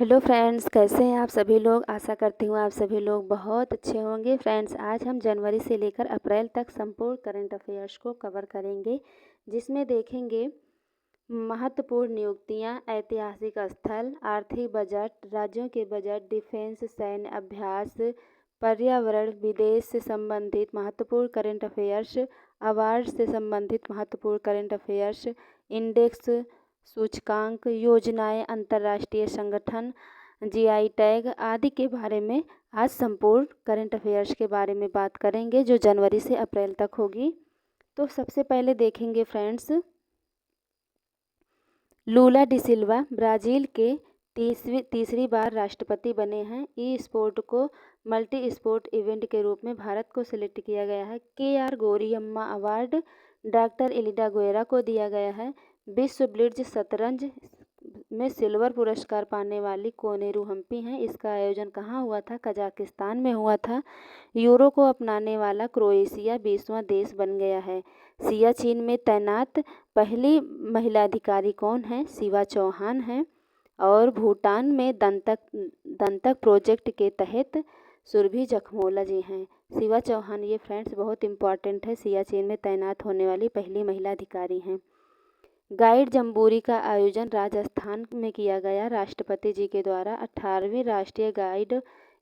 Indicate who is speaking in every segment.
Speaker 1: Hello friends, कैसे हैं आप सभी लोग। आशा करती हूँ आप सभी लोग बहुत अच्छे होंगे। फ्रेंड्स, आज हम जनवरी से लेकर अप्रैल तक संपूर्ण करंट अफेयर्स को कवर करेंगे, जिसमें देखेंगे महत्वपूर्ण नियुक्तियां, ऐतिहासिक स्थल, आर्थिक बजट, राज्यों के बजट, डिफेंस, सैन्य अभ्यास, पर्यावरण, विदेश से संबंधित महत्वपूर्ण करंट अफेयर्स, अवार्ड से संबंधित महत्वपूर्ण करंट अफेयर्स, इंडेक्स, सूचकांक, योजनाएं, अंतर्राष्ट्रीय संगठन, जीआई टैग आदि के बारे में आज संपूर्ण करंट अफेयर्स के बारे में बात करेंगे, जो जनवरी से अप्रैल तक होगी। तो सबसे पहले देखेंगे फ्रेंड्स, लूला डिसिल्वा ब्राज़ील के तीसरी बार राष्ट्रपति बने हैं। ई स्पोर्ट को मल्टी स्पोर्ट इवेंट के रूप में भारत को सिलेक्ट किया गया है। के.आर. गौरियम्मा अवार्ड डॉक्टर एलिडा गुएरा को दिया गया है। विश्व ब्लिट्ज शतरंज में सिल्वर पुरस्कार पाने वाली कोनेरू हम्पी हैं। इसका आयोजन कहाँ हुआ था? कजाकिस्तान में हुआ था। यूरो को अपनाने वाला क्रोएशिया 20वां देश बन गया है। सियाचिन में तैनात पहली महिला अधिकारी कौन है? शिवा चौहान हैं। और भूटान में दंतक प्रोजेक्ट के तहत सुरभि जखमोला जी हैं। शिवा चौहान, ये फ्रेंड्स बहुत इम्पॉर्टेंट है, सियाचिन में तैनात होने वाली पहली महिला अधिकारी हैं। गाइड जम्बूरी का आयोजन राजस्थान में किया गया। राष्ट्रपति जी के द्वारा 18वीं राष्ट्रीय गाइड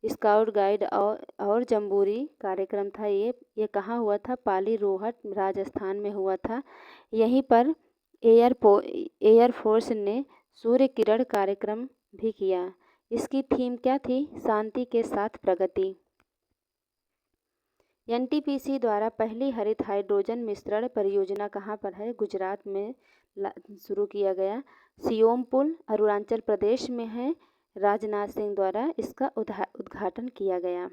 Speaker 1: स्काउट गाइड और जम्बूरी कार्यक्रम था। ये कहाँ हुआ था? पाली रोहट राजस्थान में हुआ था। यहीं पर एयरफोर्स ने सूर्य किरण कार्यक्रम भी किया। इसकी थीम क्या थी? शांति के साथ प्रगति। एनटीपीसी द्वारा पहली हरित हाइड्रोजन मिश्रण परियोजना कहाँ पर है? गुजरात में शुरू किया गया। सियोम पुल अरुणाचल प्रदेश में है। राजनाथ सिंह द्वारा इसका उद्घाटन किया गया।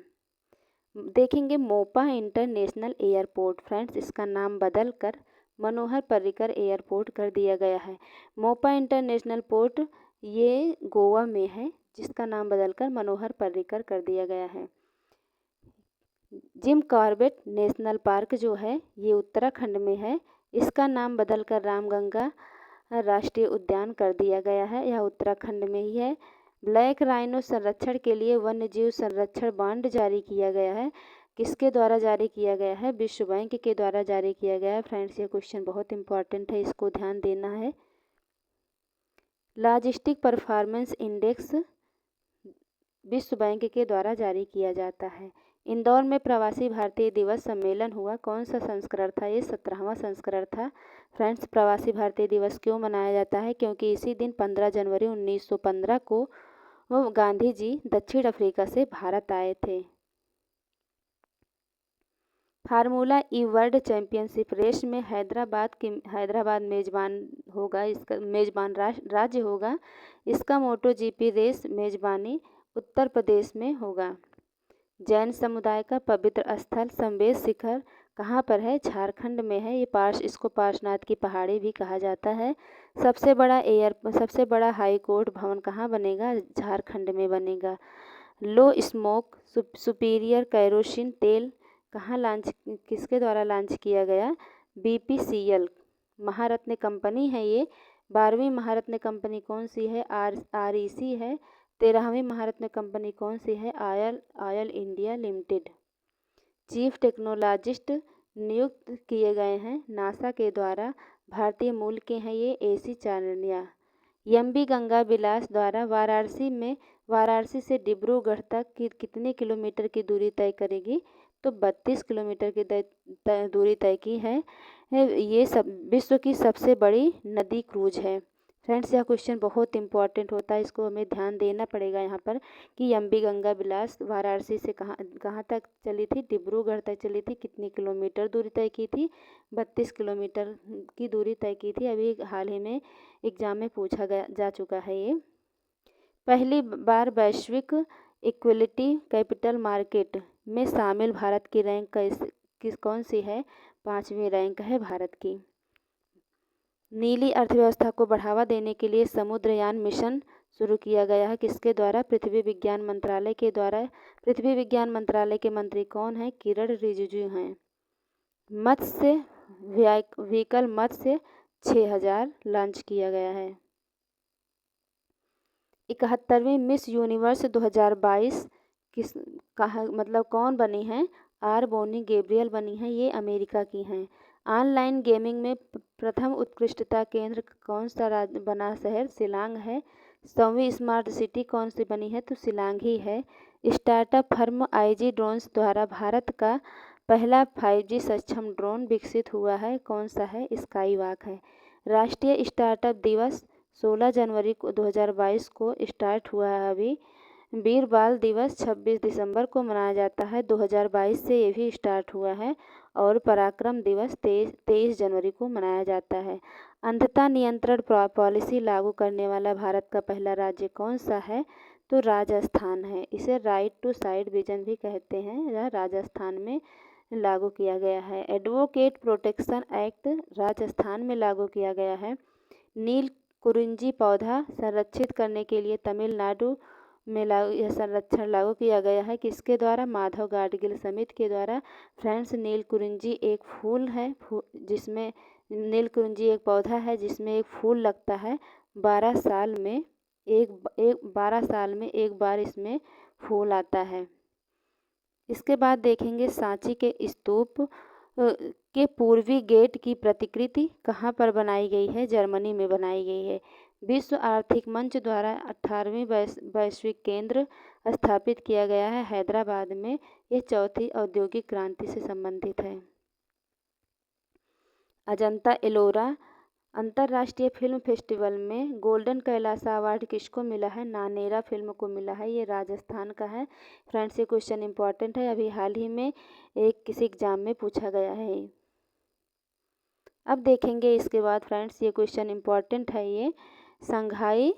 Speaker 1: देखेंगे मोपा इंटरनेशनल एयरपोर्ट। फ्रेंड्स, इसका नाम बदल कर मनोहर पर्रिकर एयरपोर्ट कर दिया गया है। मोपा इंटरनेशनल पोर्ट ये गोवा में है, जिसका नाम बदलकर मनोहर पर्रिकर कर दिया गया है। जिम कॉर्बेट नेशनल पार्क जो है ये उत्तराखंड में है। इसका नाम बदलकर रामगंगा राष्ट्रीय उद्यान कर दिया गया है। यह उत्तराखंड में ही है। ब्लैक राइनो संरक्षण के लिए वन्यजीव संरक्षण बांड जारी किया गया है। किसके द्वारा जारी किया गया है? विश्व बैंक के द्वारा जारी किया गया है। फ्रेंड्स, ये क्वेश्चन बहुत इंपॉर्टेंट है, इसको ध्यान देना है। लॉजिस्टिक परफॉर्मेंस इंडेक्स विश्व बैंक के द्वारा जारी किया जाता है। इंदौर में प्रवासी भारतीय दिवस सम्मेलन हुआ। कौन सा संस्करण था? ये 17वां संस्करण था। फ्रेंड्स, प्रवासी भारतीय दिवस क्यों मनाया जाता है? क्योंकि इसी दिन 15 जनवरी 1915 को गांधी जी दक्षिण अफ्रीका से भारत आए थे। फार्मूला ई वर्ल्ड चैंपियनशिप रेस में हैदराबाद मेजबान होगा। इसका मेजबान राज्य होगा। इसका मोटो जीपी रेस मेजबानी उत्तर प्रदेश में होगा। जैन समुदाय का पवित्र स्थल संवेद शिखर कहाँ पर है? झारखंड में है। इसको पार्श्वनाथ की पहाड़ी भी कहा जाता है। सबसे बड़ा हाई कोर्ट भवन कहाँ बनेगा? झारखंड में बनेगा। लो स्मोक सुपीरियर कैरोसिन तेल किसके द्वारा लॉन्च किया गया? बीपीसीएल महारत्न कंपनी है ये। 12वीं महारत्न कंपनी कौन सी है? आरईसी है। 13वीं महारत्न कंपनी कौन सी है? Oil India limited. Chief technologist नियुक्त किए गए हैं नासा के द्वारा। भारतीय मूल के हैं ये। एसी चारनिया। एमबी गंगा विलास द्वारा वाराणसी से डिब्रूगढ़ तक कितने किलोमीटर की दूरी तय करेगी? तो 32 किलोमीटर की दूरी तय की है। ये विश्व की सबसे बड़ी नदी क्रूज है। फ्रेंड्स, यह क्वेश्चन बहुत इंपॉर्टेंट होता है, इसको हमें ध्यान देना पड़ेगा यहाँ पर कि एमबी गंगा विलास वाराणसी से कहाँ तक चली थी? डिब्रूगढ़ तक चली थी। कितनी किलोमीटर दूरी तय की थी? 32 किलोमीटर की दूरी तय की थी। अभी हाल ही में एग्जाम में पूछा जा चुका है ये। पहली बार वैश्विक इक्विटी कैपिटल मार्केट में शामिल भारत की रैंक कौन सी है? 5वीं रैंक है भारत की। नीली अर्थव्यवस्था को बढ़ावा देने के लिए समुद्रयान मिशन शुरू किया गया है। किसके द्वारा? पृथ्वी विज्ञान मंत्रालय के द्वारा। पृथ्वी विज्ञान मंत्रालय के मंत्री कौन है? किरण रिजिजू हैं। मत्स्य व्हीकल मत्स्य 6000 लॉन्च किया गया है। 71वीं मिस यूनिवर्स 2022 किस कहाँ मतलब कौन बनी हैं? आर बोनी गैब्रियल बनी हैं, ये अमेरिका की हैं। ऑनलाइन गेमिंग में प्रथम उत्कृष्टता केंद्र कौन सा राज्य बना शहर? शिलांग है। 100वीं स्मार्ट सिटी कौन सी बनी है? तो शिलांग ही है। स्टार्टअप फर्म आईजी ड्रोन्स द्वारा भारत का पहला 5G सक्षम ड्रोन विकसित हुआ है, कौन सा है? स्काईवॉक है। राष्ट्रीय स्टार्टअप दिवस 16 जनवरी को 2022 को स्टार्ट हुआ है अभी। वीर बाल दिवस 26 दिसंबर को मनाया जाता है, 2022 से ये भी स्टार्ट हुआ है। और पराक्रम दिवस 23 जनवरी को मनाया जाता है। अंधता नियंत्रण पॉलिसी लागू करने वाला भारत का पहला राज्य कौन सा है? तो राजस्थान है। इसे राइट टू साइट विजन भी कहते हैं। यह राजस्थान में लागू किया गया है। एडवोकेट प्रोटेक्शन एक्ट राजस्थान में लागू किया गया है। नील कुरिंजी पौधा संरक्षित करने के लिए तमिलनाडु में यह संरक्षण लागू किया गया है। किसके द्वारा? माधव गाडगिल समिति के द्वारा। फ्रेंड्स, नील कुरिंजी एक फूल है, जिसमें नील कुरिंजी एक पौधा है जिसमें एक फूल लगता है। 12 साल में एक बार इसमें फूल आता है। इसके बाद देखेंगे सांची के स्तूप के पूर्वी गेट की प्रतिकृति कहाँ पर बनाई गई है? जर्मनी में बनाई गई है। विश्व आर्थिक मंच द्वारा 18वीं वैश्विक केंद्र स्थापित किया गया है हैदराबाद में। यह चौथी औद्योगिक क्रांति से संबंधित है। अजंता एलोरा अंतर्राष्ट्रीय फिल्म फेस्टिवल में गोल्डन कैलासा अवार्ड किसको मिला है? नानेरा फिल्म को मिला है। ये राजस्थान का है। फ्रेंड्स, ये क्वेश्चन इंपॉर्टेंट है, अभी हाल ही में किसी एग्जाम में पूछा गया है। अब देखेंगे इसके बाद फ्रेंड्स, ये क्वेश्चन इंपॉर्टेंट है। ये संघाई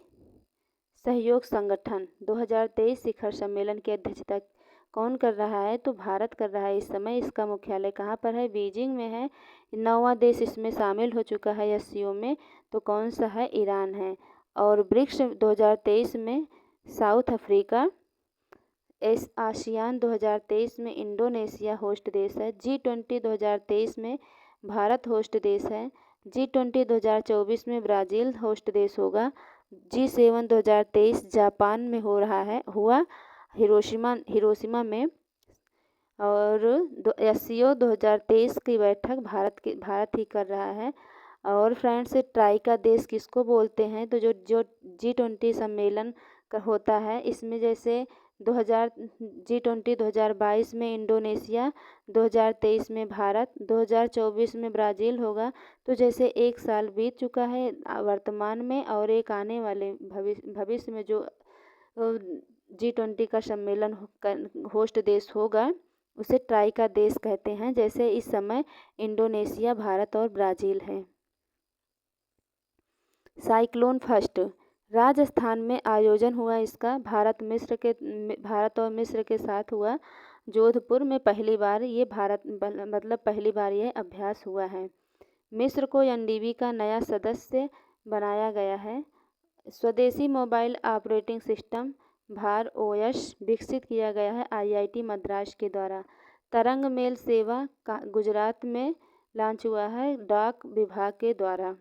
Speaker 1: सहयोग संगठन 2023 शिखर सम्मेलन की अध्यक्षता कौन कर रहा है? तो भारत कर रहा है इस समय। इसका मुख्यालय कहाँ पर है? बीजिंग में है। 9वां देश इसमें शामिल हो चुका है एससीओ में, तो कौन सा है? ईरान है। और ब्रिक्स 2023 में साउथ अफ्रीका, आसियान 2023 में इंडोनेशिया होस्ट देश है। G20 2023 में भारत होस्ट देश है। G20 2024 में ब्राज़ील होस्ट देश होगा। G7 2023 जापान में हुआ हिरोशिमा में। और एससीओ 2023 की बैठक भारत ही कर रहा है। और फ्रेंड्स, ट्राई का देश किसको बोलते हैं? तो जो G20 सम्मेलन का होता है, इसमें जैसे G20 2022 में इंडोनेशिया, 2023 में भारत, 2024 में ब्राज़ील होगा। तो जैसे एक साल बीत चुका है वर्तमान में, और एक आने वाले भविष्य में जो G20 का सम्मेलन होस्ट देश होगा, उसे ट्राई का देश कहते हैं। जैसे इस समय इंडोनेशिया, भारत और ब्राज़ील है। साइक्लोन फर्स्ट राजस्थान में आयोजन हुआ इसका। भारत और मिस्र के साथ हुआ। जोधपुर में पहली बार ये पहली बार ये अभ्यास हुआ है। मिस्र को एनडीबी का नया सदस्य बनाया गया है। स्वदेशी मोबाइल ऑपरेटिंग सिस्टम भार ओएस विकसित किया गया है आईआईटी मद्रास के द्वारा। तरंग मेल सेवा का गुजरात में लॉन्च हुआ है डाक विभाग के द्वारा।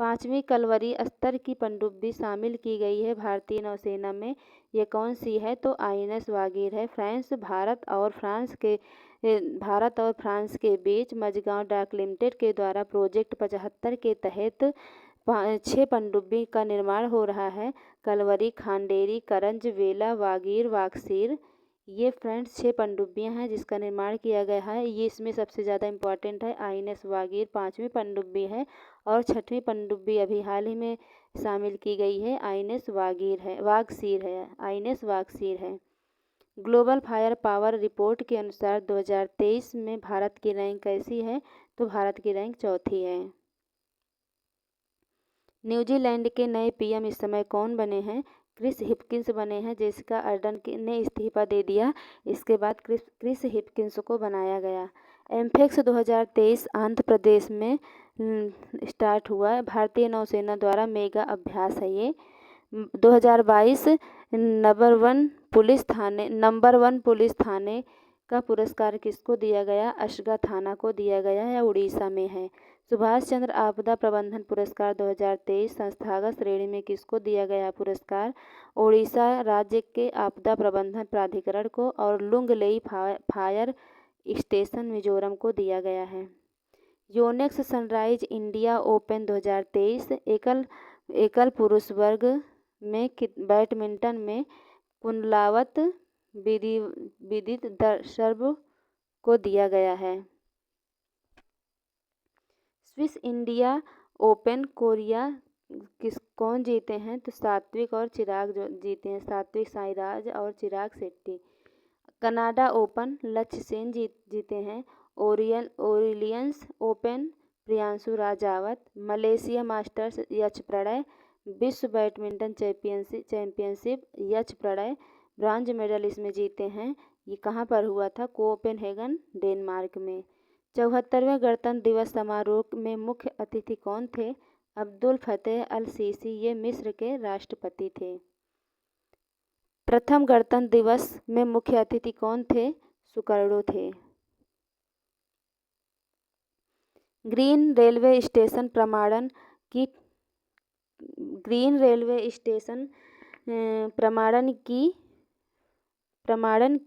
Speaker 1: 5वीं कलवरी स्तर की पनडुब्बी शामिल की गई है भारतीय नौसेना में। ये कौन सी है? तो आईएनएस वागीर है। फ्रांस, भारत और फ्रांस के बीच मझगांव डाक लिमिटेड के द्वारा प्रोजेक्ट 75 के तहत 6 पनडुब्बी का निर्माण हो रहा है। कलवरी, खांडेरी, करंज, वेला, वागीर, वाकसीर, ये फ्रेंड्स 6 पनडुब्बियाँ हैं जिसका निर्माण किया गया है। ये इसमें सबसे ज़्यादा इम्पॉर्टेंट है आईएनएस वागीर 5वीं पनडुब्बी है। और 6वीं पनडुब्बी अभी हाल ही में शामिल की गई है आईएनएस वागसीर है। ग्लोबल फायर पावर रिपोर्ट के अनुसार 2023 में भारत की रैंक कैसी है? तो भारत की रैंक चौथी है। न्यूजीलैंड के नए पीएम इस समय कौन बने हैं? क्रिस हिपकिंस बने हैं। जेसिका अर्डन ने इस्तीफा दे दिया। इसके बाद क्रिस हिपकिंस को बनाया गया। एम्फेक्स 2023 आंध्र प्रदेश में स्टार्ट हुआ। भारतीय नौसेना द्वारा मेगा अभ्यास है ये। 2022 नंबर 1 पुलिस थाने का पुरस्कार किसको दिया गया? अशगा थाना को दिया गया है, उड़ीसा में है। सुभाष चंद्र आपदा प्रबंधन पुरस्कार 2023 संस्थागत श्रेणी में किसको दिया गया पुरस्कार? ओडिशा राज्य के आपदा प्रबंधन प्राधिकरण को और लुंगलेई फायर स्टेशन मिजोरम को दिया गया है। योनेक्स सनराइज इंडिया ओपन 2023 एकल पुरुष वर्ग में बैडमिंटन में कुंडलावत विदित सर्व को दिया गया है। स्विस इंडिया ओपन कोरिया कौन जीते हैं? तो सात्विक और चिराग जीते हैं, सात्विक साईराज और चिराग शेट्टी। कनाडा ओपन लक्ष्य सेन जीते हैं। Orleans Open Priyanshu Rajawat. Malaysia Masters Yash Prannoy. विश्व badminton championship Yash Prannoy bronze medal इसमें जीते हैं। ये कहाँ पर हुआ था? कोपेनहेगन डेनमार्क में। 74वें गणतंत्र दिवस समारोह में मुख्य अतिथि कौन थे? अब्दुल फतेह अल सीसी, ये मिस्र के राष्ट्रपति थे। प्रथम गणतंत्र दिवस में मुख्य अतिथि कौन थे? सुकर्णो थे। ग्रीन रेलवे स्टेशन प्रमाणन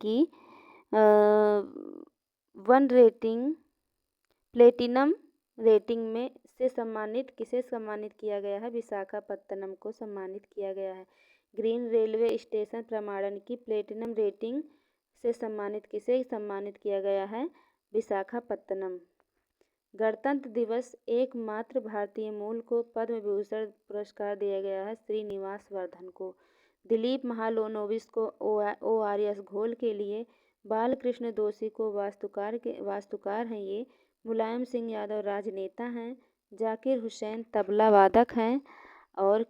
Speaker 1: की वन रेटिंग प्लेटिनम रेटिंग में से किसे सम्मानित किया गया है? विशाखापत्तनम को सम्मानित किया गया है। ग्रीन रेलवे स्टेशन प्रमाणन की प्लेटिनम रेटिंग से किसे सम्मानित किया गया है? विशाखापत्तनम। गणतंत्र दिवस एकमात्र भारतीय मूल को पद्म विभूषण पुरस्कार दिया गया है श्रीनिवास वर्धन को। दिलीप महालोनोबिस को ORS घोल के लिए। बालकृष्ण दोषी को वास्तुकार हैं ये। मुलायम सिंह यादव राजनेता हैं। जाकिर हुसैन तबला वादक हैं। और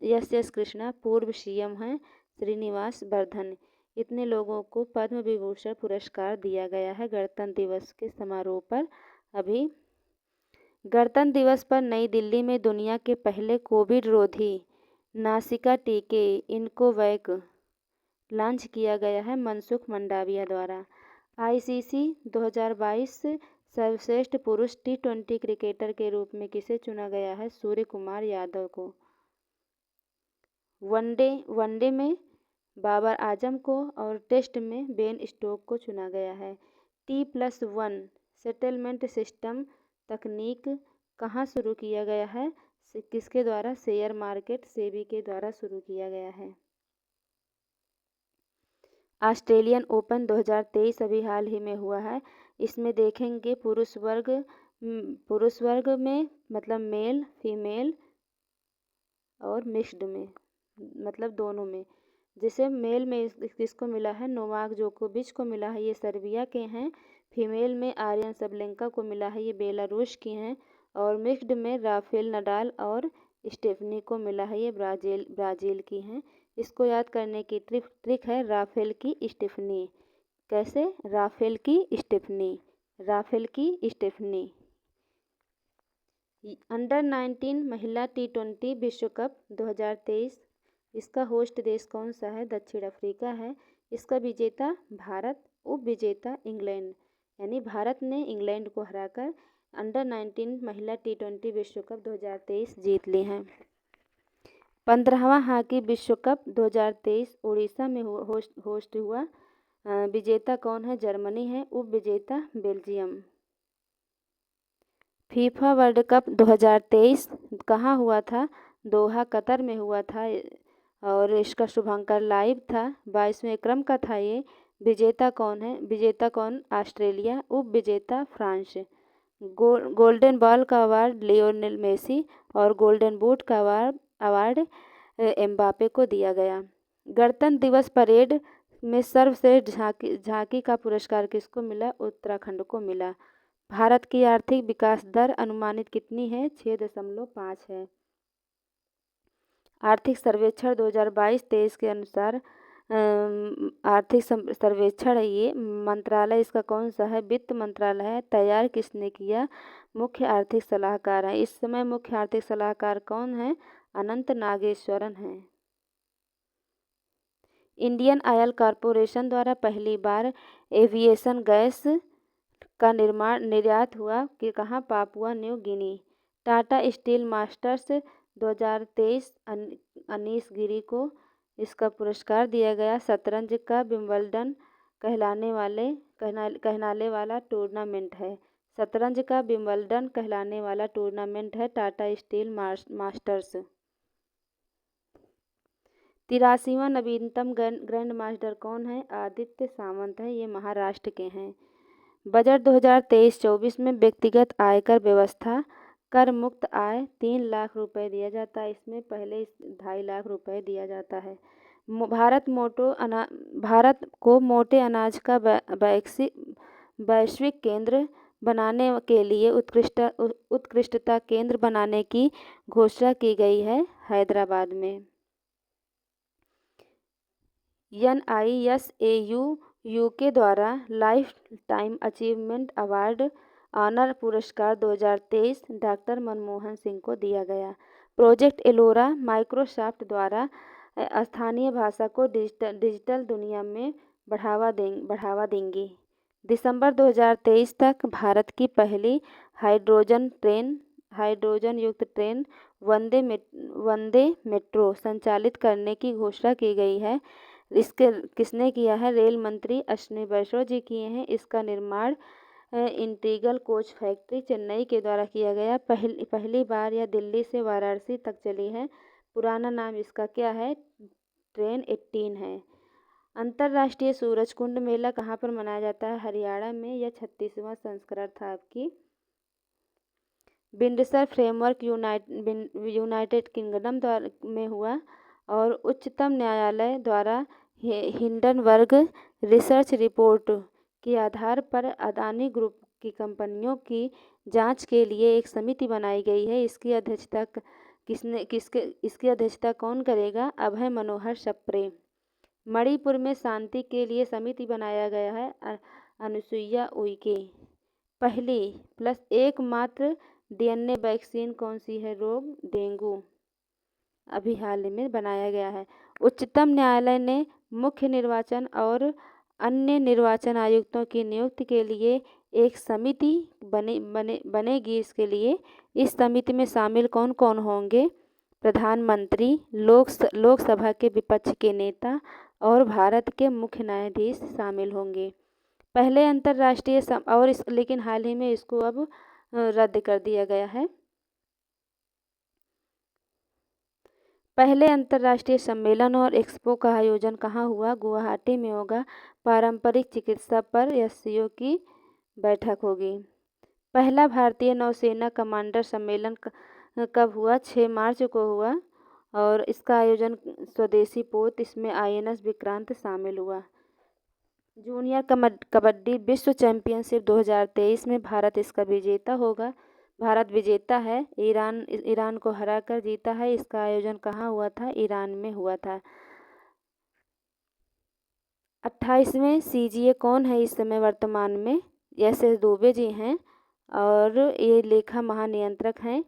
Speaker 1: एस कृष्णा पूर्व CM हैं। श्रीनिवास वर्धन। इतने लोगों को पद्म विभूषण पुरस्कार दिया गया है गणतंत्र दिवस के समारोह पर। अभी गणतंत्र दिवस पर नई दिल्ली में दुनिया के पहले कोविड रोधी नासिका टीके इनकोवैक लॉन्च किया गया है मनसुख मंडाविया द्वारा। ICC 2022 सर्वश्रेष्ठ पुरुष T20 क्रिकेटर के रूप में किसे चुना गया है? सूर्य कुमार यादव को। वनडे में बाबर आजम को और टेस्ट में बेन स्टोक को चुना गया है। T+1 सेटलमेंट सिस्टम तकनीक कहाँ शुरू किया गया है? किसके द्वारा? शेयर मार्केट सेबी के द्वारा शुरू किया गया है। ऑस्ट्रेलियन ओपन 2023 अभी हाल ही में हुआ है। इसमें देखेंगे पुरुष वर्ग में मतलब मेल फीमेल और मिक्स्ड में मतलब दोनों में। जैसे मेल में किसको मिला है? नोवाक जोकोविच को मिला है, ये सर्बिया के हैं। फीमेल में आर्यन सबलेंका को मिला है, ये बेलारूस की हैं। और मिक्स्ड में राफेल नडाल और स्टेफनी को मिला है, ये ब्राज़ील की हैं। इसको याद करने की ट्रिक है राफेल की स्टेफनी। कैसे? राफेल की स्टेफनी। अंडर 19 महिला T20 विश्व कप 2023 इसका होस्ट देश कौन सा है? दक्षिण अफ्रीका है। इसका विजेता भारत, उप विजेता इंग्लैंड, यानी भारत ने इंग्लैंड को हराकर अंडर 19 महिला T20 विश्व कप 2023 जीत ली हैं। 15वां हॉकी विश्व कप 2023 उड़ीसा में होस्ट हुआ। विजेता कौन है? जर्मनी है। उप विजेता बेल्जियम। फीफा वर्ल्ड कप 2023 कहाँ हुआ था? दोहा कतर में हुआ था और इसका शुभांकन लाइव था। 22वें क्रम का था ये। विजेता कौन है? ऑस्ट्रेलिया। उप विजेता फ्रांस। गोल्डन बॉल का अवार्ड लियोनेल मेसी और गोल्डन बूट का अवार्ड एम्बापे को दिया गया। गणतंत्र दिवस परेड में सर्वश्रेष्ठ झांकी का पुरस्कार किसको मिला? उत्तराखंड को मिला। भारत की आर्थिक विकास दर अनुमानित कितनी है? 6.5 है। आर्थिक सर्वेक्षण 2022-23 के अनुसार आर्थिक सर्वेक्षण है ये। मंत्रालय इसका कौन सा है? वित्त मंत्रालय है। तैयार किसने किया? मुख्य आर्थिक सलाहकार है। इस समय मुख्य आर्थिक सलाहकार कौन है? अनंत नागेश्वरन है। इंडियन ऑयल कॉरपोरेशन द्वारा पहली बार एविएशन गैस का निर्यात हुआ कि कहाँ, Papua New Guinea. Tata Steel Masters 2023 Anish Giri को इसका पुरस्कार दिया गया। शतरंज का विंबलडन कहलाने वाला टूर्नामेंट है। शतरंज का विंबलडन कहलाने वाला टूर्नामेंट है टाटा स्टील मास्टर्स। 83वां नवीनतम ग्रैंड मास्टर कौन है? आदित्य सावंत है, ये महाराष्ट्र के हैं। बजट 2023-24 में व्यक्तिगत आयकर व्यवस्था कर मुक्त आय 3 लाख रुपए दिया जाता है। इसमें पहले 2.5 लाख रुपए दिया जाता है। भारत को मोटे अनाज का वैश्विक केंद्र बनाने के लिए उत्कृष्टता केंद्र बनाने की घोषणा की गई है हैदराबाद में। NISAU के द्वारा lifetime achievement award honour पुरस्कार 2023 डॉक्टर मनमोहन सिंह को दिया गया। प्रोजेक्ट एलोरा माइक्रोसॉफ्ट द्वारा स्थानीय भाषा को डिजिटल दुनिया में बढ़ावा देंगी। दिसंबर 2023 तक भारत की पहली हाइड्रोजन युक्त ट्रेन वंदे मेट्रो संचालित करने की घोषणा की गई है। इसके किसने किया है? रेल मंत्री अश्विनी वैष्णव जी किए हैं। इसका निर्माण इंटीग्रल कोच फैक्ट्री चेन्नई के द्वारा किया गया। पहली बार यह दिल्ली से वाराणसी तक चली है। पुराना नाम इसका क्या है? ट्रेन 18 है। अंतर्राष्ट्रीय सूरज कुंड मेला कहाँ पर मनाया जाता है? हरियाणा में। यह 36वां संस्करण था आपकी। विंडसर फ्रेमवर्क यूनाइटेड किंगडम में हुआ और उच्चतम न्यायालय द्वारा हिंडनबर्ग रिसर्च रिपोर्ट के आधार पर अदानी ग्रुप की कंपनियों की जांच के लिए एक समिति बनाई गई है। इसकी अध्यक्षता कौन करेगा? अभय मनोहर सप्रे। मणिपुर में शांति के लिए समिति बनाया गया है अनुसुईया उइके। पहली एकमात्र DNA वैक्सीन कौन सी है? रोग डेंगू अभी हाल ही में बनाया गया है। उच्चतम न्यायालय ने मुख्य निर्वाचन और अन्य निर्वाचन आयुक्तों की नियुक्ति के लिए एक समिति बनेगी। इसके लिए इस समिति में शामिल कौन कौन होंगे? प्रधानमंत्री, लोकसभा के विपक्ष के नेता और भारत के मुख्य न्यायाधीश शामिल होंगे। पहले अंतर्राष्ट्रीय लेकिन हाल ही में इसको अब रद्द कर दिया गया है। पहले अंतर्राष्ट्रीय सम्मेलन और एक्सपो का आयोजन कहाँ हुआ? गुवाहाटी में होगा। पारंपरिक चिकित्सा पर SCO की बैठक होगी। पहला भारतीय नौसेना कमांडर सम्मेलन कब हुआ? 6 मार्च को हुआ और इसका आयोजन स्वदेशी पोत, इसमें INS विक्रांत शामिल हुआ। जूनियर कबड्डी विश्व चैंपियनशिप 2023 में भारत इसका विजेता होगा। भारत विजेता है। ईरान को हराकर जीता है। इसका आयोजन कहाँ हुआ था? ईरान में हुआ था। 28वें CGA कौन है इस समय वर्तमान में? SS दुबे जी हैं और ये लेखा महानियंत्रक हैं।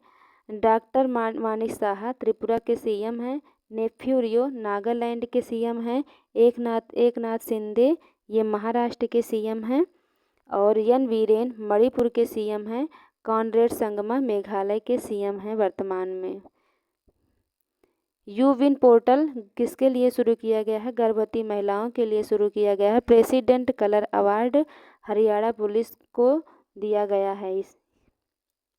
Speaker 1: डॉक्टर मानिक साहा त्रिपुरा के CM हैं। नेफ्यू रियो नागालैंड के CM हैं। एकनाथ शिंदे ये महाराष्ट्र के CM हैं और एन वीरेन मणिपुर के CM हैं। कॉनरेड संगमा मेघालय के CM हैं वर्तमान में। यूविन पोर्टल किसके लिए शुरू किया गया है? गर्भवती महिलाओं के लिए शुरू किया गया है। President colour award Haryana police को दिया गया है।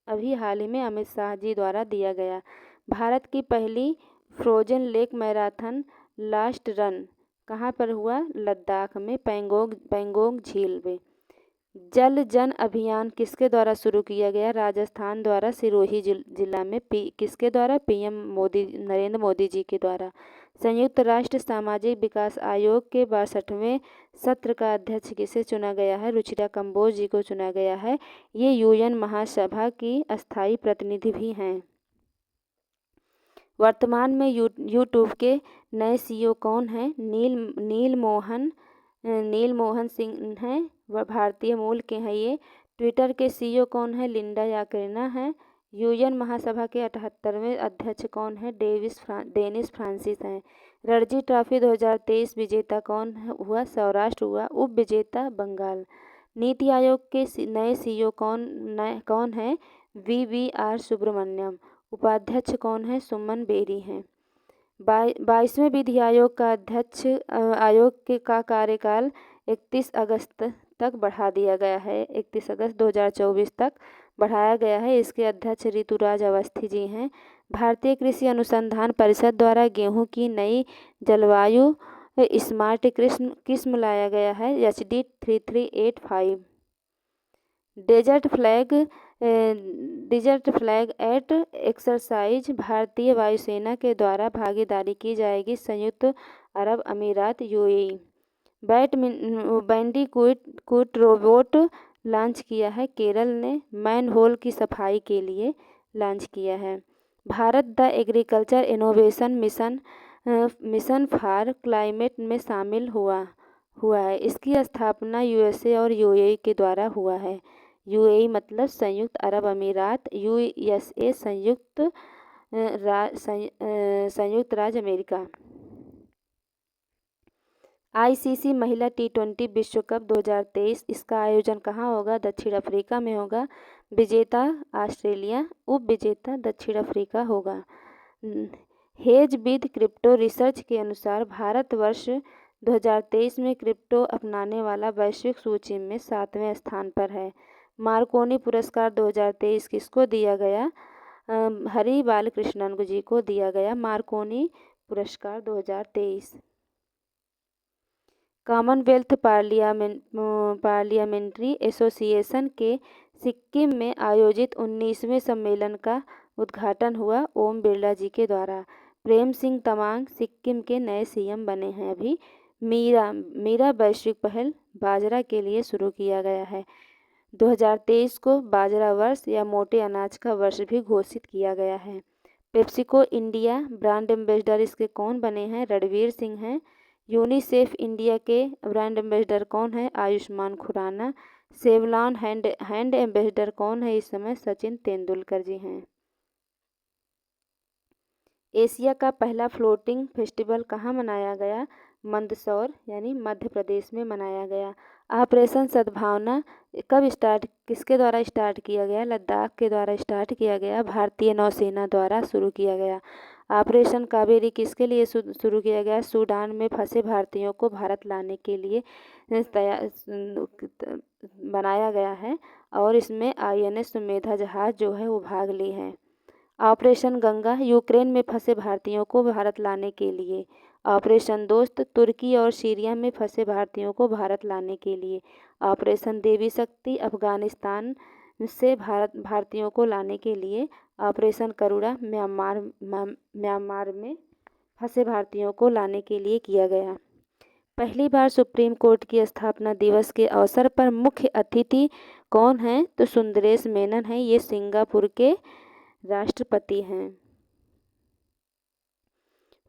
Speaker 1: अभी हाल ही में अमित शाह जी द्वारा दिया गया। भारत की पहली frozen lake marathon last run कहाँ पर हुआ? लद्दाख में पैंगोंग झील में। जल जन अभियान किसके द्वारा शुरू किया गया? राजस्थान द्वारा सिरोही जिला में। किसके द्वारा? PM नरेंद्र मोदी जी के द्वारा। संयुक्त राष्ट्र सामाजिक विकास आयोग के 62वें सत्र का अध्यक्ष किसे चुना गया है? रुचिरा कंबोज जी को चुना गया है। ये UN महासभा की अस्थायी प्रतिनिधि भी हैं। वर्तमान में यूट्यूब के नए CEO कौन हैं? नील मोहन सिंह हैं, वह भारतीय मूल के हैं। ये ट्विटर के CEO कौन है? लिंडा याकरिना हैं। UN महासभा के 78वें अध्यक्ष कौन है? डेनिस फ्रांसिस हैं। रणजी ट्रॉफी 2023 विजेता कौन हुआ? सौराष्ट्र हुआ। उप विजेता बंगाल। नीति आयोग के नए सीईओ कौन है? VVR सुब्रमण्यम। उपाध्यक्ष कौन है? सुमन बेरी हैं। 22वें विधि आयोग का अध्यक्ष आयोग का कार्यकाल 31 अगस्त तक बढ़ा दिया गया है। 31 अगस्त 2024 तक बढ़ाया गया है। इसके अध्यक्ष ऋतुराज अवस्थी जी हैं। भारतीय कृषि अनुसंधान परिषद द्वारा गेहूं की नई जलवायु स्मार्ट किस्म लाया गया है HD 3385। Desert Flag eight exercise भारतीय वायुसेना के द्वारा भागीदारी की जाएगी संयुक्त अरब अमीरात UAE। बैंडीकूट रोबोट लॉन्च किया है केरल ने मैनहोल की सफाई के लिए लॉन्च किया है। Bharat the agriculture innovation mission for climate में शामिल हुआ है। इसकी स्थापना USA और UAE के द्वारा हुआ है। UAE मतलब संयुक्त अरब अमीरात, USA संयुक्त राज्य अमेरिका। ICC महिला T20 विश्व कप 2023 इसका आयोजन कहाँ होगा? दक्षिण अफ्रीका में होगा। विजेता ऑस्ट्रेलिया, उप विजेता दक्षिण अफ्रीका होगा। हेज विद क्रिप्टो रिसर्च के अनुसार भारतवर्ष 2023 में क्रिप्टो अपनाने वाला वैश्विक सूची में 7वें स्थान पर है। मार्कोनी पुरस्कार 2023 किसको दिया गया? हरि बालकृष्णन जी को दिया गया मार्कोनी पुरस्कार 2023। कॉमनवेल्थ पार्लियामेंट्री एसोसिएशन के सिक्किम में आयोजित 19वें सम्मेलन का उद्घाटन हुआ ओम बिरला जी के द्वारा। प्रेम सिंह तमांग सिक्किम के नए CM बने हैं अभी। मीरा वैश्विक पहल बाजरा के लिए शुरू किया गया है। 2023 को बाजरा वर्ष या मोटे अनाज का वर्ष भी घोषित किया गया है। पेप्सिको इंडिया ब्रांड एम्बेसडर इसके कौन बने हैं? रणवीर सिंह हैं। यूनिसेफ इंडिया के ब्रांड एम्बेसडर कौन है? Ayushmann Khurrana. Savlon hand ambassador कौन है इस समय? सचिन तेंदुलकर जी हैं। एशिया का पहला फ्लोटिंग फेस्टिवल कहाँ मनाया गया? मंदसौर यानी मध्य प्रदेश में मनाया गया। ऑपरेशन सद्भावना किसके द्वारा स्टार्ट किया गया? लद्दाख के द्वारा स्टार्ट किया गया। भारतीय नौसेना द्वारा शुरू किया गया। ऑपरेशन कावेरी किसके लिए शुरू किया गया? सूडान में फंसे भारतीयों को भारत लाने के लिए बनाया गया है और इसमें INS सुमेधा जहाज जो है वो भाग ली है। ऑपरेशन गंगा यूक्रेन में फंसे भारतीयों को भारत लाने के लिए। ऑपरेशन दोस्त तुर्की और सीरिया में फंसे भारतीयों को भारत लाने के लिए। ऑपरेशन देवी शक्ति अफगानिस्तान से भारतीयों को लाने के लिए। ऑपरेशन करुणा म्यांमार में फंसे भारतीयों को लाने के लिए किया गया। पहली बार सुप्रीम कोर्ट की स्थापना दिवस के अवसर पर मुख्य अतिथि कौन हैं? तो सुंदरेश मेनन हैं। ये सिंगापुर के राष्ट्रपति हैं।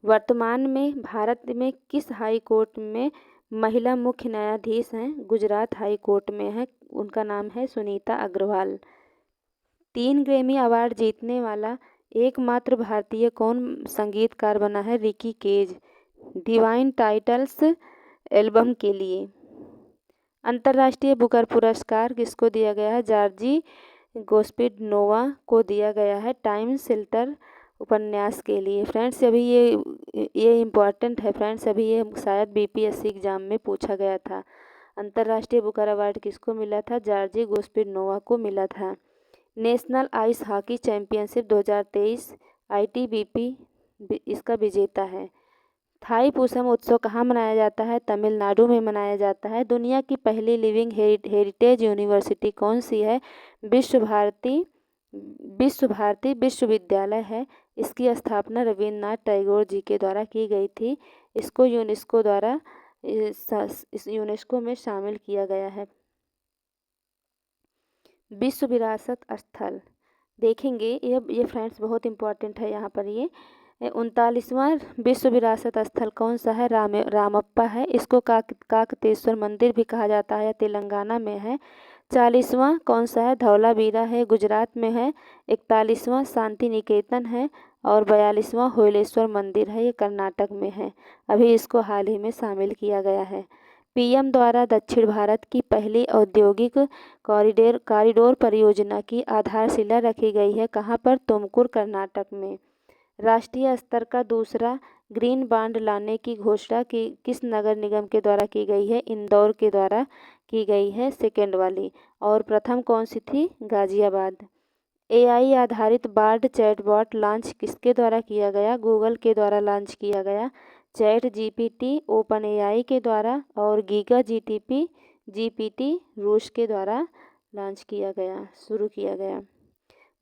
Speaker 1: वर्तमान में भारत में किस हाई कोर्ट में महिला मुख्य न्यायाधीश हैं? गुजरात हाई कोर्ट में है। उनका नाम है सुनीता अग्रवाल। 3 ग्रैमी अवार्ड जीतने वाला एकमात्र भारतीय कौन संगीतकार बना है? Ricky Kej. Divine Tides album के लिए। अंतर्राष्ट्रीय बुकर पुरस्कार किसको दिया गया है? जॉर्जी गोस्पिनोवा को दिया गया है टाइम शेल्टर उपन्यास के लिए। फ्रेंड्स अभी ये इम्पॉर्टेंट है फ्रेंड्स, अभी ये शायद BPSC एग्जाम में पूछा गया था। अंतर्राष्ट्रीय बुकर अवार्ड किसको मिला था? जॉर्जी गोस्पिनोवा को मिला था। National ice hockey championship 2023 ITBP इसका विजेता है। थाई पूसम उत्सव कहाँ मनाया जाता है? तमिलनाडु में मनाया जाता है। दुनिया की पहली लिविंग हेरिटेज यूनिवर्सिटी कौन सी है? विश्व भारती विश्वविद्यालय है। इसकी स्थापना रविन्द्रनाथ टैगोर जी के द्वारा की गई थी। इसको यूनेस्को द्वारा इस यूनेस्को में शामिल किया गया है। विश्व विरासत स्थल देखेंगे, ये फ्रेंड्स बहुत इम्पोर्टेंट है। यहाँ पर ये 39वां विश्व विरासत स्थल कौन सा है? रामप्पा है। इसको काकतेश्वर मंदिर भी कहा जाता है, तेलंगाना में है। 40वां कौन सा है? धौलावीरा है, गुजरात में है। 41वां शांति निकेतन है और 42वां होयलेश्वर मंदिर है, ये कर्नाटक में है। अभी इसको हाल ही में शामिल किया गया है। पीएम द्वारा दक्षिण भारत की पहली औद्योगिक कॉरिडोर परियोजना की आधारशिला रखी गई है कहाँ पर? तुमकुर, कर्नाटक में। राष्ट्रीय स्तर का दूसरा ग्रीन बॉन्ड लाने की घोषणा किस नगर निगम के द्वारा की गई है? इंदौर के द्वारा की गई है, सेकेंड वाली। और प्रथम कौन सी थी? गाजियाबाद। एआई आधारित बार्ड चैटबॉट लॉन्च किसके द्वारा किया गया? गूगल के द्वारा लॉन्च किया गया। चैट जीपीटी ओपन एआई के द्वारा और गीगा जीपीटी रूस के द्वारा लॉन्च किया गया, शुरू किया गया।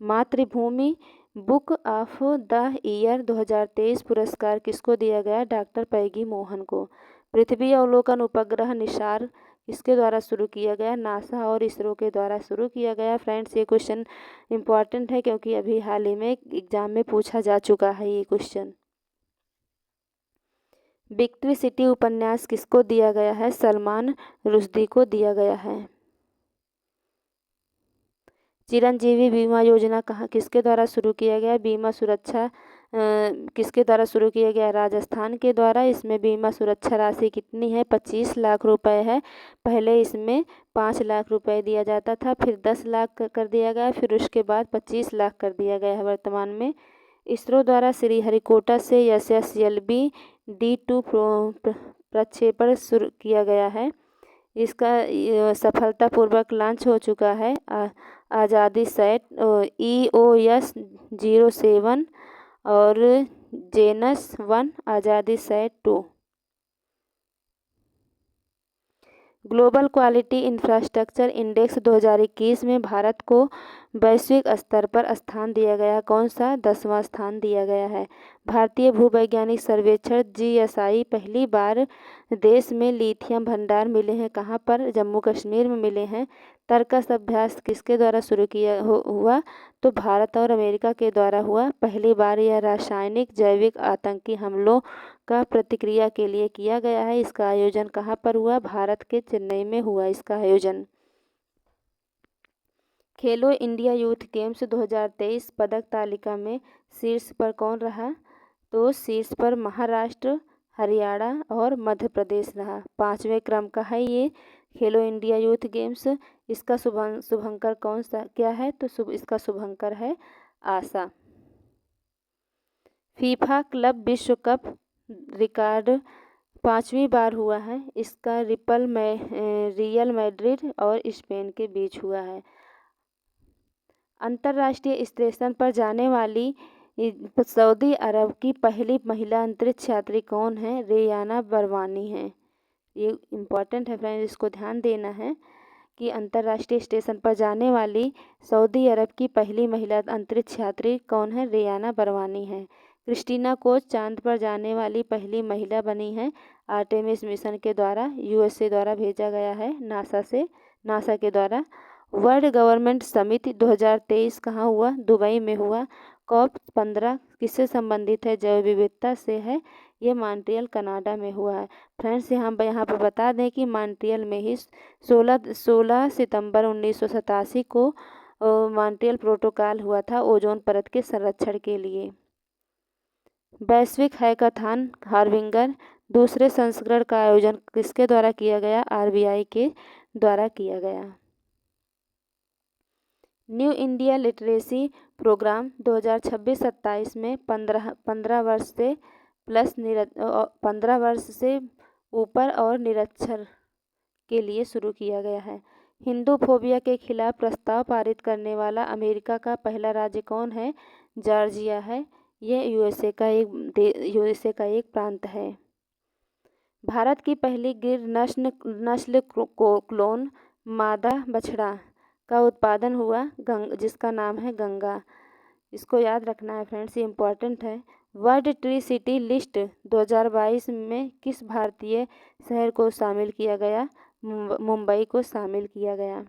Speaker 1: मातृभूमि बुक ऑफ द ईयर 2023 पुरस्कार किसको दिया गया? डॉक्टर पैगी मोहन को। पृथ्वी अवलोकन उपग्रह निसार किसके द्वारा शुरू किया गया? नासा और इसरो के द्वारा शुरू किया गया। फ्रेंड्स, ये क्वेश्चन इम्पॉर्टेंट है क्योंकि अभी हाल ही में एग्जाम में पूछा जा चुका है ये क्वेश्चन। विक्ट्री सिटी उपन्यास किसको दिया गया है? सलमान रुश्दी को दिया गया है। चिरंजीवी बीमा योजना कहाँ किसके द्वारा शुरू किया गया? बीमा सुरक्षा किसके द्वारा शुरू किया गया? राजस्थान के द्वारा। इसमें बीमा सुरक्षा राशि कितनी है? 25 लाख रुपए है। पहले इसमें 5 लाख रुपए दिया जाता था, फिर 10 लाख कर दिया गया, फिर उसके बाद 25 लाख कर दिया गया है वर्तमान में। इसरो द्वारा श्रीहरिकोटा से SSLV D2 प्रक्षेपण शुरू किया गया है। इसका सफलतापूर्वक लॉन्च हो चुका है। आज़ादी सैट EOS 07 और Janus 1 Azadi SAT 2। Global quality infrastructure index 2021 में भारत को वैश्विक स्तर पर स्थान दिया गया। कौन सा? 10वां स्थान दिया गया है। भारतीय भूवैज्ञानिक सर्वेक्षण GSI पहली बार देश में लिथियम भंडार मिले हैं कहाँ पर? जम्मू कश्मीर में मिले हैं। तर्कस अभ्यास किसके द्वारा शुरू किया हुआ? तो भारत और अमेरिका के द्वारा हुआ। पहली बार यह रासायनिक जैविक आतंकी हमलों का प्रतिक्रिया के लिए किया गया है। इसका आयोजन कहाँ पर हुआ? भारत के चेन्नई में हुआ इसका आयोजन। खेलो इंडिया यूथ गेम्स 2023 पदक तालिका में शीर्ष पर कौन रहा? तो शीर्ष पर महाराष्ट्र, हरियाणा और मध्य प्रदेश रहा। 5वें क्रम का है ये खेलो इंडिया यूथ गेम्स। इसका शुभंकर कौन सा क्या है? तो इसका शुभंकर है आशा। फीफा क्लब विश्व कप रिकॉर्ड 5वीं बार हुआ है। इसका रियल मैड्रिड और स्पेन के बीच हुआ है। अंतर्राष्ट्रीय स्टेशन पर जाने वाली सऊदी अरब की पहली महिला अंतरिक्ष यात्री कौन है? रेयाना बरवानी है। ये इम्पॉर्टेंट है फ्रेंड्स, इसको ध्यान देना है कि अंतर्राष्ट्रीय स्टेशन पर जाने वाली सऊदी अरब की पहली महिला अंतरिक्ष यात्री कौन है? रेयाना बरवानी है। क्रिस्टीना कोच चांद पर जाने वाली पहली महिला बनी है। आर्टेमिस मिशन के द्वारा USA द्वारा भेजा गया है, नासा के द्वारा। वर्ल्ड गवर्नमेंट समिट 2023 कहाँ हुआ? दुबई में हुआ। COP15 किससे संबंधित है? जैव विविधता से है। ये मॉन्ट्रियल कनाडा में हुआ है। फ्रेंड्स, यहाँ पर बता दें कि मॉन्ट्रियल में ही 16 सितंबर 1987 को मॉन्ट्रियल प्रोटोकॉल हुआ था ओजोन परत के संरक्षण के लिए। वैश्विक हैकाथॉन हार्बिंगर दूसरे संस्करण का आयोजन किसके द्वारा किया गया? RBI के द्वारा किया गया। न्यू इंडिया लिटरेसी प्रोग्राम 2026-27 में 15 वर्ष से ऊपर और निरक्षर के लिए शुरू किया गया है। हिंदू फोबिया के खिलाफ प्रस्ताव पारित करने वाला अमेरिका का पहला राज्य कौन है? जॉर्जिया है। यह USA का एक प्रांत है। भारत की पहली गिर नस्ल क्लोन मादा बछड़ा का उत्पादन हुआ जिसका नाम है गंगा। इसको याद रखना है फ्रेंड्स, ये इम्पॉर्टेंट है। वर्ल्ड ट्री सिटी लिस्ट 2022 में किस भारतीय शहर को शामिल किया गया? मुंबई को शामिल किया गया।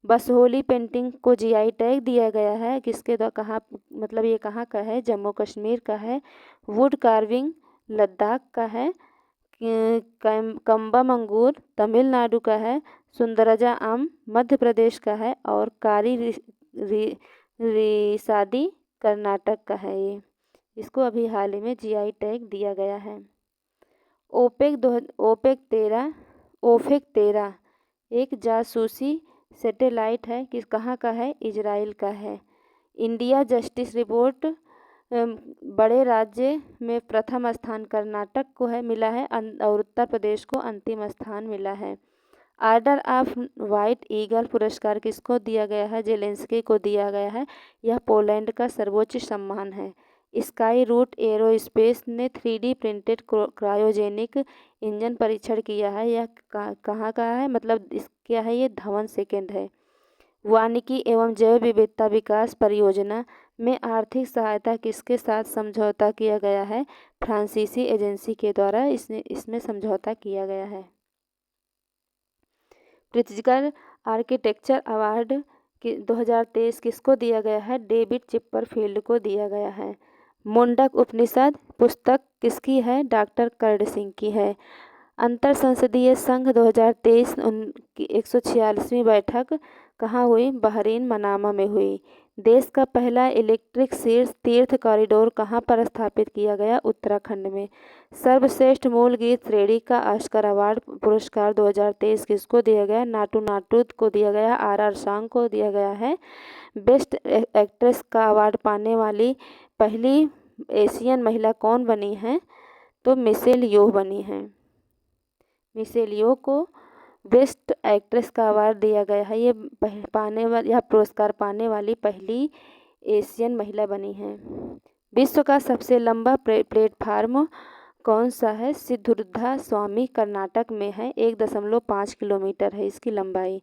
Speaker 1: बसहोली पेंटिंग को GI टैग दिया गया है किसके द्वारा? कहाँ मतलब ये कहाँ का है? जम्मू कश्मीर का है। वुड कार्विंग लद्दाख का है। कम्बम अंगूर तमिलनाडु का है। सुंदरजा आम मध्य प्रदेश का है और कारी रिसादी कर्नाटक का है। ये इसको अभी हाल ही में GI टैग दिया गया है। ओपेक ओफेक 13 एक जासूसी सैटेलाइट है, किस कहाँ का है? इजराइल का है। इंडिया जस्टिस रिपोर्ट बड़े राज्य में प्रथम स्थान कर्नाटक को है मिला है और उत्तर प्रदेश को अंतिम स्थान मिला है। आर्डर ऑफ व्हाइट ईगल पुरस्कार किसको दिया गया है? जेलेंस्की को दिया गया है। यह पोलैंड का सर्वोच्च सम्मान है। स्काई रूट एरोस्पेस ने 3D प्रिंटेड क्रायोजेनिक इंजन परीक्षण किया है। यह कहाँ का है? मतलब इस क्या है? ये धवन सेकेंड है। वानिकी एवं जैव विविधता विकास परियोजना में आर्थिक सहायता किसके साथ समझौता किया गया है? फ्रांसीसी एजेंसी के द्वारा इसमें समझौता किया गया है। प्रित्जकर आर्किटेक्चर अवार्ड 2023 किसको दिया गया है? डेविड चिपरफील्ड को दिया गया है। मुंडक उपनिषद पुस्तक किसकी है? डॉक्टर कर्ण सिंह की है। अंतर संसदीय संघ 2023 की 146वीं बैठक कहाँ हुई? बहरीन मनामा में हुई। देश का पहला इलेक्ट्रिक शीर्ष तीर्थ कॉरिडोर कहाँ पर स्थापित किया गया? उत्तराखंड में। सर्वश्रेष्ठ मूल गीत श्रेणी का ऑस्कर अवार्ड पुरस्कार 2023 किसको दिया गया? नाटू नाटू को दिया गया। RR सांग को दिया गया है। बेस्ट एक्ट्रेस का अवार्ड पाने वाली पहली एशियन महिला कौन बनी है? तो मिशेल योह बनी है। मिशेल योह को बेस्ट एक्ट्रेस का अवार्ड दिया गया है। ये यह पुरस्कार पाने वाली पहली एशियन महिला बनी है। विश्व का सबसे लंबा प्लेटफार्म कौन सा है? सिद्धुर्धा स्वामी कर्नाटक में है। 1.5 किलोमीटर है इसकी लंबाई।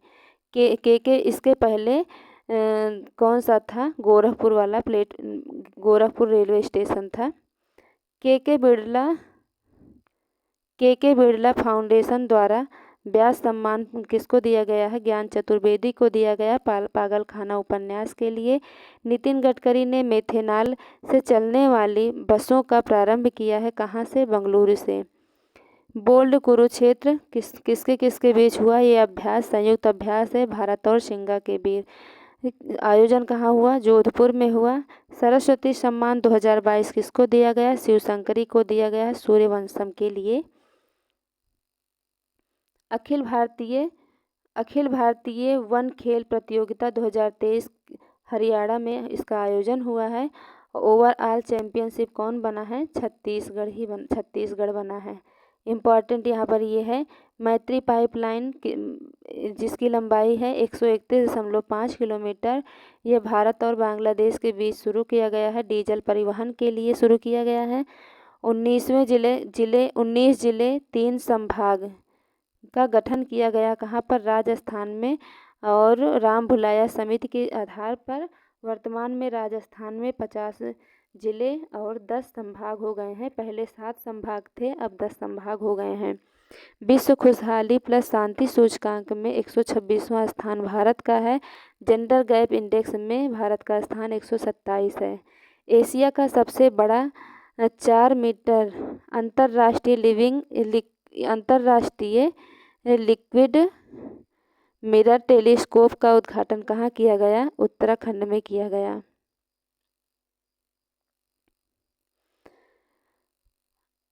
Speaker 1: के इसके पहले कौन सा था? गोरखपुर वाला गोरखपुर रेलवे स्टेशन था। के बिरला फाउंडेशन द्वारा व्यास सम्मान किसको दिया गया है? ज्ञान चतुर्वेदी को दिया गया पागल खाना उपन्यास के लिए। नितिन गडकरी ने मेथेनॉल से चलने वाली बसों का प्रारंभ किया है। कहाँ से? बेंगलुरु से। बोल्ड कुरुक्षेत्र किसके बीच हुआ? ये अभ्यास संयुक्त अभ्यास है भारत और सिंगा के बीच। आयोजन कहाँ हुआ? जोधपुर में हुआ। सरस्वती सम्मान 2022 किसको दिया गया? शिवशंकरी को दिया गया सूर्यवंशम के लिए। अखिल भारतीय वन खेल प्रतियोगिता 2023 हरियाणा में इसका आयोजन हुआ है। ओवरऑल चैंपियनशिप कौन बना है? छत्तीसगढ़ बना है। इम्पॉर्टेंट यहाँ पर ये है मैत्री पाइपलाइन जिसकी लंबाई है 131.5 किलोमीटर। ये भारत और बांग्लादेश के बीच शुरू किया गया है। डीजल परिवहन के लिए शुरू किया गया है। 19 जिले 3 संभाग का गठन किया गया। कहाँ पर? राजस्थान में। और राम भुलाया समिति के आधार पर वर्तमान में राजस्थान में 50 जिले और 10 संभाग हो गए हैं। पहले 7 संभाग थे, अब 10 संभाग हो गए हैं। विश्व खुशहाली प्लस शांति सूचकांक में 126वां स्थान भारत का है। जेंडर गैप इंडेक्स में भारत का स्थान 127 है। एशिया का सबसे बड़ा 4 मीटर अंतर्राष्ट्रीय लिक्विड मिरर टेलीस्कोप का उद्घाटन कहाँ किया गया? उत्तराखंड में किया गया।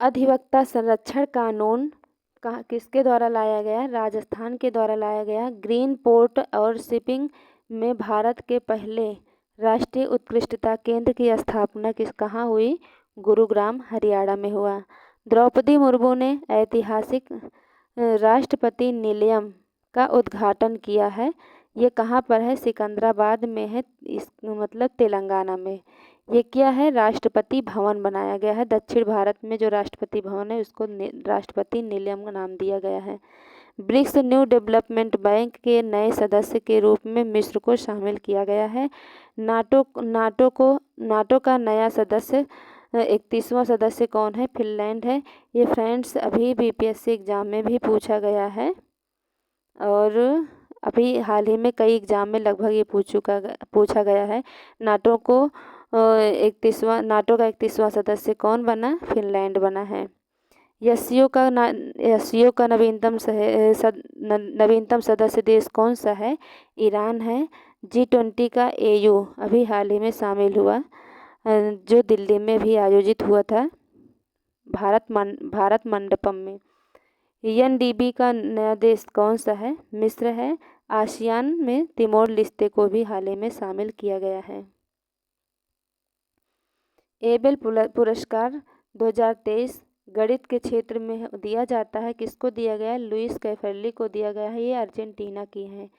Speaker 1: अधिवक्ता संरक्षण कानून किसके द्वारा लाया गया? राजस्थान के द्वारा लाया गया। ग्रीन पोर्ट और शिपिंग में भारत के पहले राष्ट्रीय उत्कृष्टता केंद्र की स्थापना कहाँ हुई? गुरुग्राम हरियाणा में हुआ। द्रौपदी मुर्मू ने ऐतिहासिक राष्ट्रपति निलयम का उद्घाटन किया है। ये कहाँ पर है? सिकंदराबाद में है। इस मतलब तेलंगाना में। ये क्या है? राष्ट्रपति भवन बनाया गया है। दक्षिण भारत में जो राष्ट्रपति भवन है उसको राष्ट्रपति निलयम का नाम दिया गया है। ब्रिक्स न्यू डेवलपमेंट बैंक के नए सदस्य के रूप में मिस्र को शामिल किया गया है। नाटो का नया सदस्य 31वां सदस्य कौन है? फिनलैंड है। ये फ्रेंड्स अभी BPSC एग्ज़ाम में भी पूछा गया है और अभी हाल ही में कई एग्ज़ाम में लगभग ये पूछा गया है। नाटो का 31वां सदस्य कौन बना? फिनलैंड बना है। एससीओ का नवीनतम सदस्य देश कौन सा है? ईरान है। G20 का AU अभी हाल ही में शामिल हुआ जो दिल्ली में भी आयोजित हुआ था भारत मंडपम में। एनडीबी का नया देश कौन सा है? मिस्र है। आसियान में तिमोर लिस्ते को भी हाल ही में शामिल किया गया है। एबेल पुरस्कार 2023 गणित के क्षेत्र में दिया जाता है। किसको दिया गया? लुइस कैफरली को दिया गया है। ये अर्जेंटीना की हैं।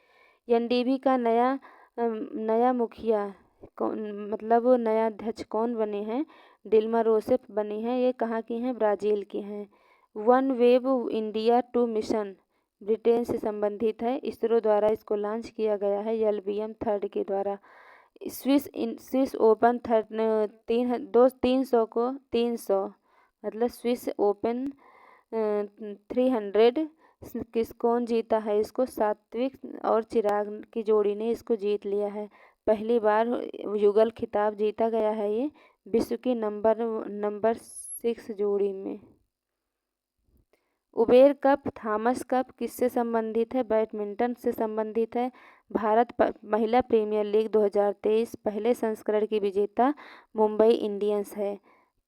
Speaker 1: एनडीबी का नया मुखिया मतलब नया अध्यक्ष कौन बने हैं? डिल्मा रोसेफ बनी हैं। ये कहाँ की हैं? ब्राज़ील की हैं। One web India 2 mission Britain से संबंधित है। इसरो द्वारा इसको लॉन्च किया गया है LBM 3 के द्वारा। स्विस ओपन 300 मतलब स्विस ओपन 300 कौन जीता है इसको? सात्विक और चिराग की जोड़ी ने इसको जीत लिया है। पहली बार युगल खिताब जीता गया है ये विश्व की नंबर 6 जोड़ी में। उबेर कप थॉमस कप किससे संबंधित है? बैडमिंटन से संबंधित है। भारत महिला प्रीमियर लीग 2023 पहले संस्करण की विजेता मुंबई इंडियंस है।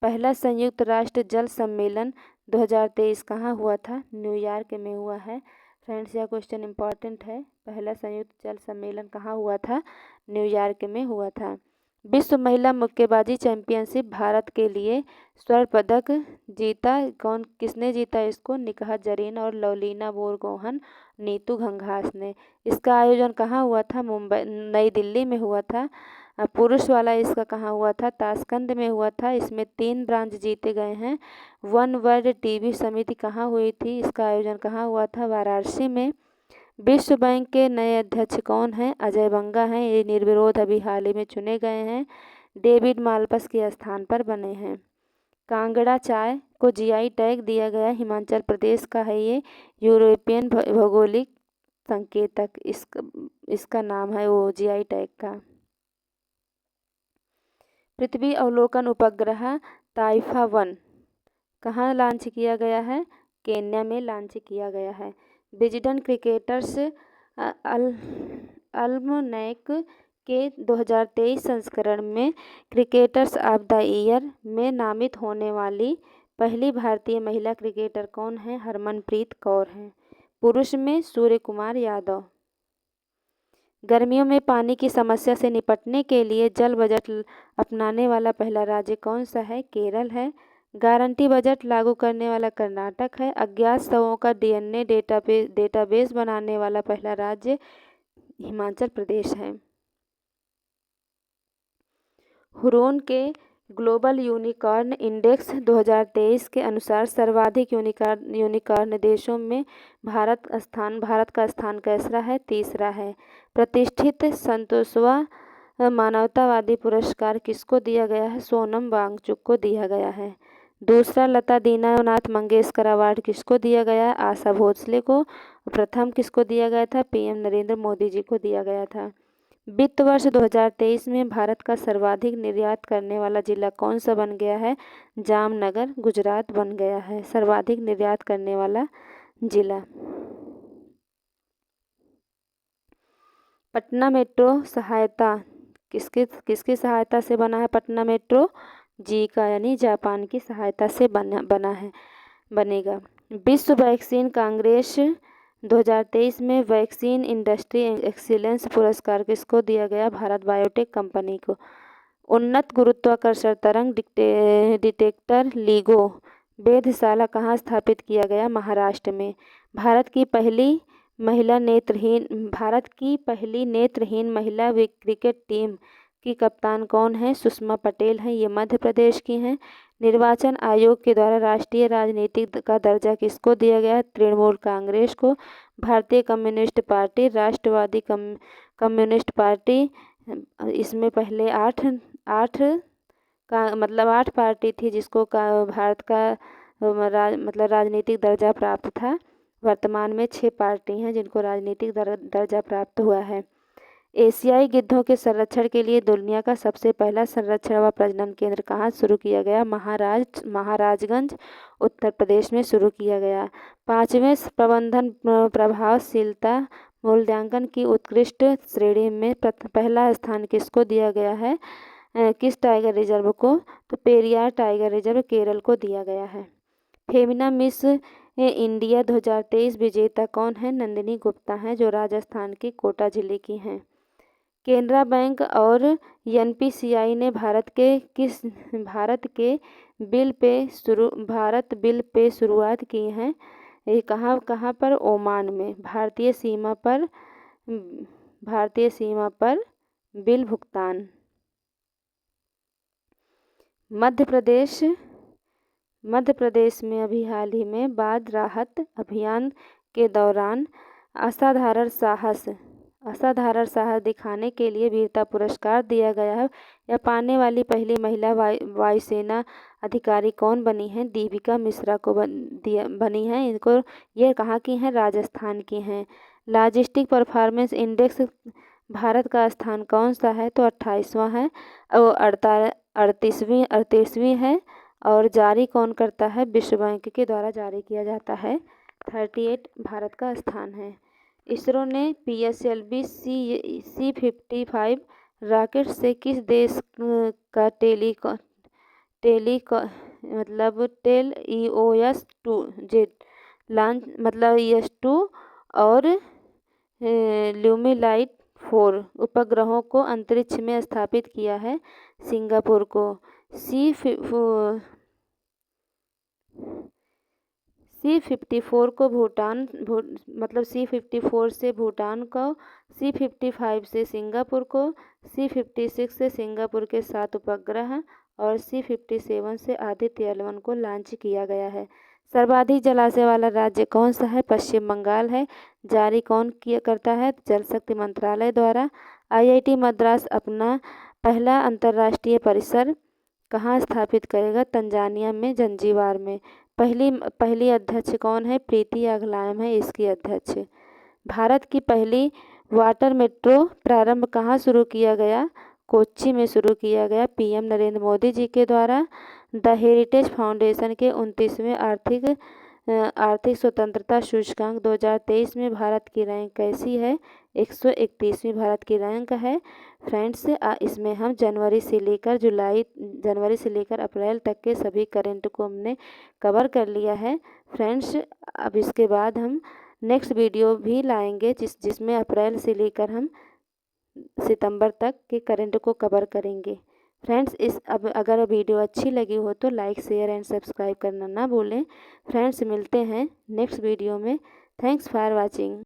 Speaker 1: पहला संयुक्त राष्ट्र जल सम्मेलन 2023 कहाँ हुआ था? न्यूयॉर्क में हुआ है। फ्रेंड्स, यह क्वेश्चन इंपॉर्टेंट है। पहला संयुक्त जल सम्मेलन कहाँ हुआ था? न्यूयॉर्क में हुआ था। विश्व महिला मुक्केबाजी चैंपियनशिप भारत के लिए स्वर्ण पदक जीता किसने जीता इसको? निकहत जरीन और लवलीना बोरगोहन, नीतू घंघास ने। इसका आयोजन कहाँ हुआ था? नई दिल्ली में हुआ था। पुरुष वाला इसका कहाँ हुआ था? ताशकंद में हुआ था। इसमें 3 ब्रांच जीते गए हैं। वन वर्ल्ड टीवी समिति कहाँ हुई थी? इसका आयोजन कहाँ हुआ था? वाराणसी में। विश्व बैंक के नए अध्यक्ष कौन हैं? अजय बंगा हैं। ये निर्विरोध अभी हाल ही में चुने गए हैं। डेविड माल्पस के स्थान पर बने हैं। कांगड़ा चाय को GI टैग दिया गया। हिमाचल प्रदेश का है ये। यूरोपियन भौगोलिक संकेतक इसका नाम है वो GI टैग का। पृथ्वी अवलोकन उपग्रह ताइफा 1 कहाँ लॉन्च किया गया है? केन्या में लॉन्च किया गया है। विजडन क्रिकेटर्स अल्मनैक के 2023 संस्करण में क्रिकेटर्स ऑफ द ईयर में नामित होने वाली पहली भारतीय महिला क्रिकेटर कौन है? हरमनप्रीत कौर हैं। पुरुष में सूर्य कुमार यादव। गर्मियों में पानी की समस्या से निपटने के लिए जल बजट अपनाने वाला पहला राज्य कौन सा है? केरल है। गारंटी बजट लागू करने वाला कर्नाटक है। अज्ञात शवों का DNA डेटाबेस बनाने वाला पहला राज्य हिमाचल प्रदेश है। हुरोन के ग्लोबल यूनिकॉर्न इंडेक्स 2023 के अनुसार सर्वाधिक यूनिकॉर्न देशों में भारत का स्थान कैसा है? तीसरा है। प्रतिष्ठित संतोषवा मानवतावादी पुरस्कार किसको दिया गया है? सोनम वांगचुक को दिया गया है। दूसरा लता दीनानाथ मंगेशकर अवार्ड किसको दिया गया? आशा भोसले को। प्रथम किसको दिया गया था? PM नरेंद्र मोदी जी को दिया गया था। वित्त वर्ष 2023 में भारत का सर्वाधिक निर्यात करने वाला जिला कौन सा बन गया है? जामनगर गुजरात बन गया है सर्वाधिक निर्यात करने वाला जिला। पटना मेट्रो सहायता किसकी सहायता से बना है? पटना मेट्रो जी का यानी जापान की सहायता से बनेगा। विश्व वैक्सीन कांग्रेस 2023 में वैक्सीन इंडस्ट्री एक्सीलेंस पुरस्कार किसको दिया गया? भारत बायोटेक कंपनी को। उन्नत गुरुत्वाकर्षण तरंग डिटेक्टर LIGO वेधशाला कहाँ स्थापित किया गया? महाराष्ट्र में। भारत की पहली नेत्रहीन महिला क्रिकेट टीम की कप्तान कौन है? सुषमा पटेल हैं। ये मध्य प्रदेश की हैं। निर्वाचन आयोग के द्वारा राष्ट्रीय राजनीति का दर्जा किसको दिया गया? तृणमूल कांग्रेस को। भारतीय कम्युनिस्ट पार्टी, राष्ट्रवादी कम्युनिस्ट पार्टी, इसमें पहले 8 पार्टी थी जिसको भारत का राजनीतिक दर्जा प्राप्त था। वर्तमान में 6 पार्टी हैं जिनको राजनीतिक दर्जा प्राप्त हुआ है। एशियाई गिद्धों के संरक्षण के लिए दुनिया का सबसे पहला संरक्षण व प्रजनन केंद्र कहाँ शुरू किया गया? महाराजगंज उत्तर प्रदेश में शुरू किया गया। 5वें प्रबंधन प्रभावशीलता मूल्यांकन की उत्कृष्ट श्रेणी में पहला स्थान किसको दिया गया है? किस टाइगर रिजर्व को? तो पेरियार टाइगर रिजर्व केरल को दिया गया है। फेमिना मिस इंडिया 2023 विजेता कौन है? नंदिनी गुप्ता हैं, जो राजस्थान के कोटा जिले की हैं। केनरा बैंक और एनपीसीआई ने भारत बिल पे शुरुआत की है। ये कहाँ पर? ओमान में। भारतीय सीमा पर बिल भुगतान। मध्य प्रदेश में अभी हाल ही में बाढ़ राहत अभियान के दौरान असाधारण साहस दिखाने के लिए वीरता पुरस्कार दिया गया है। यह पाने वाली पहली महिला वायुसेना अधिकारी कौन बनी है? दीपिका मिश्रा को बनी है। ये कहाँ की हैं? राजस्थान की हैं। लॉजिस्टिक परफॉर्मेंस इंडेक्स भारत का स्थान कौन सा है? तो 28वां है और 38वीं है। और जारी कौन करता है? विश्व बैंक के द्वारा जारी किया जाता है। 38 भारत का स्थान है। इसरो ने PSLV C-55 रॉकेट से किस देश का EOS-2 लॉन्च EOS-2 और ल्यूमीलाइट 4 उपग्रहों को अंतरिक्ष में स्थापित किया है? सिंगापुर को। C-54 को C-54 से भूटान को, C-55 से सिंगापुर को, C-56 से सिंगापुर के 7 उपग्रह और C-57 से आदित्य L1 को लॉन्च किया गया है। सर्वाधिक जलाशय वाला राज्य कौन सा है? पश्चिम बंगाल है। जारी कौन करता है? जल शक्ति मंत्रालय द्वारा। IIT मद्रास अपना पहला अंतर्राष्ट्रीय परिसर कहाँ स्थापित करेगा? तंजानिया में जंजीबार में। पहली अध्यक्ष कौन है? प्रीति आगलायम है इसकी अध्यक्ष। भारत की पहली वाटर मेट्रो प्रारंभ कहाँ शुरू किया गया? कोच्चि में शुरू किया गया PM नरेंद्र मोदी जी के द्वारा। द हेरिटेज फाउंडेशन के 29वें आर्थिक स्वतंत्रता सूचकांक 2023 में भारत की रैंक कैसी है? 131वीं भारत की रैंक है। फ्रेंड्स, इसमें हम जनवरी से लेकर अप्रैल तक के सभी करंट को हमने कवर कर लिया है। फ्रेंड्स, अब इसके बाद हम नेक्स्ट वीडियो भी लाएंगे जिसमें अप्रैल से लेकर हम सितंबर तक के करंट को कवर करेंगे। फ्रेंड्स, अगर वीडियो अच्छी लगी हो तो लाइक, शेयर एंड सब्सक्राइब करना ना भूलें। फ्रेंड्स, मिलते हैं नेक्स्ट वीडियो में। Thanks for watching.